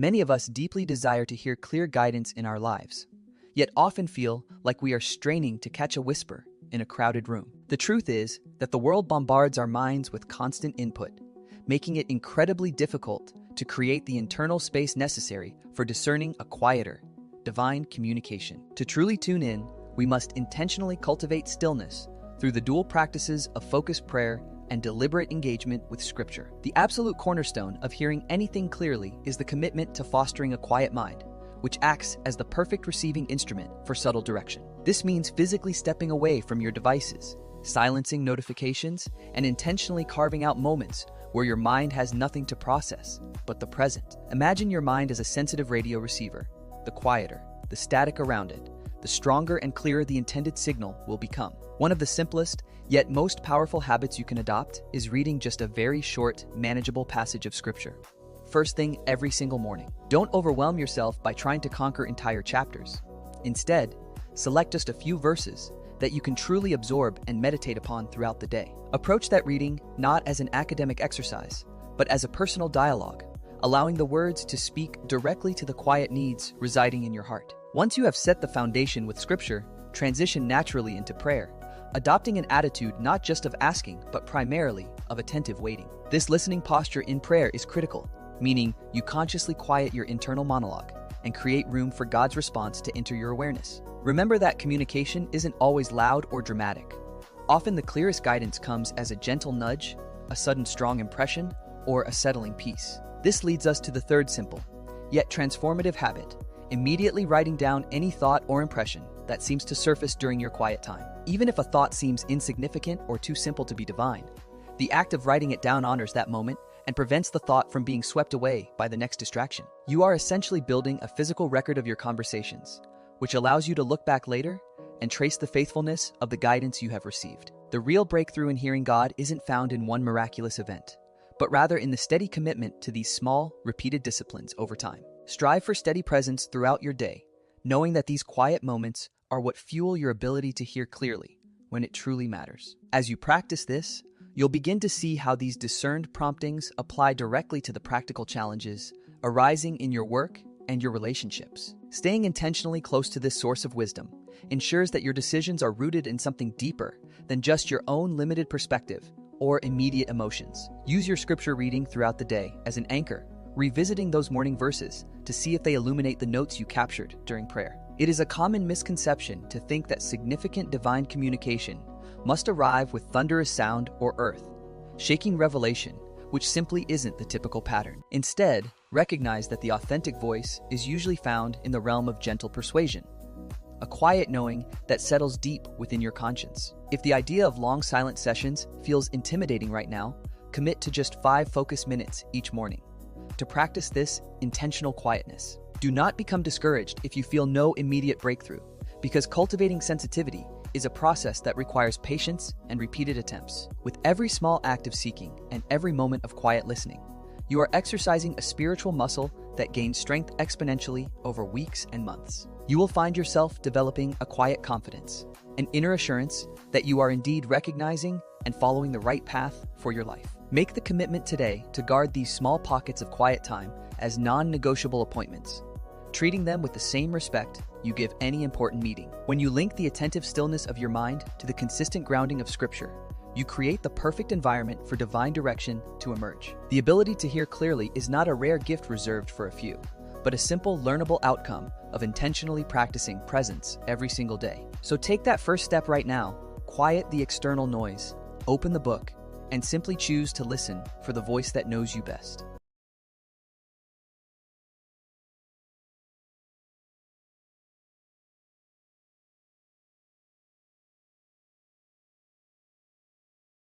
Many of us deeply desire to hear clear guidance in our lives, yet often feel like we are straining to catch a whisper in a crowded room. The truth is that the world bombards our minds with constant input, making it incredibly difficult to create the internal space necessary for discerning a quieter, divine communication. To truly tune in, we must intentionally cultivate stillness through the dual practices of focused prayer and deliberate engagement with Scripture. The absolute cornerstone of hearing anything clearly is the commitment to fostering a quiet mind, which acts as the perfect receiving instrument for subtle direction. This means physically stepping away from your devices, silencing notifications, and intentionally carving out moments where your mind has nothing to process but the present. Imagine your mind as a sensitive radio receiver. The quieter the static around it, the stronger and clearer the intended signal will become. One of the simplest, yet most powerful habits you can adopt is reading just a very short, manageable passage of Scripture. First thing every single morning. Don't overwhelm yourself by trying to conquer entire chapters. Instead, select just a few verses that you can truly absorb and meditate upon throughout the day. Approach that reading not as an academic exercise, but as a personal dialogue, allowing the words to speak directly to the quiet needs residing in your heart. Once you have set the foundation with Scripture, transition naturally into prayer, adopting an attitude not just of asking, but primarily of attentive waiting. This listening posture in prayer is critical, meaning you consciously quiet your internal monologue and create room for God's response to enter your awareness. Remember that communication isn't always loud or dramatic. Often the clearest guidance comes as a gentle nudge, a sudden strong impression, or a settling peace. This leads us to the third simple, yet transformative habit: immediately writing down any thought or impression that seems to surface during your quiet time. Even if a thought seems insignificant or too simple to be divine, the act of writing it down honors that moment and prevents the thought from being swept away by the next distraction. You are essentially building a physical record of your conversations, which allows you to look back later and trace the faithfulness of the guidance you have received. The real breakthrough in hearing God isn't found in one miraculous event, but rather in the steady commitment to these small, repeated disciplines over time. Strive for steady presence throughout your day, knowing that these quiet moments are what fuel your ability to hear clearly when it truly matters. As you practice this, you'll begin to see how these discerned promptings apply directly to the practical challenges arising in your work and your relationships. Staying intentionally close to this source of wisdom ensures that your decisions are rooted in something deeper than just your own limited perspective or immediate emotions. Use your Scripture reading throughout the day as an anchor, revisiting those morning verses to see if they illuminate the notes you captured during prayer. It is a common misconception to think that significant divine communication must arrive with thunderous sound or earth-shaking revelation, which simply isn't the typical pattern. Instead, recognize that the authentic voice is usually found in the realm of gentle persuasion, a quiet knowing that settles deep within your conscience. If the idea of long silent sessions feels intimidating right now, commit to just 5 focused minutes each morning to practice this intentional quietness. Do not become discouraged if you feel no immediate breakthrough, because cultivating sensitivity is a process that requires patience and repeated attempts. With every small act of seeking and every moment of quiet listening, you are exercising a spiritual muscle that gains strength exponentially over weeks and months. You will find yourself developing a quiet confidence, an inner assurance that you are indeed recognizing and following the right path for your life. Make the commitment today to guard these small pockets of quiet time as non-negotiable appointments, treating them with the same respect you give any important meeting. When you link the attentive stillness of your mind to the consistent grounding of Scripture, you create the perfect environment for divine direction to emerge. The ability to hear clearly is not a rare gift reserved for a few, but a simple, learnable outcome of intentionally practicing presence every single day. So take that first step right now, quiet the external noise, open the book, and simply choose to listen for the voice that knows you best.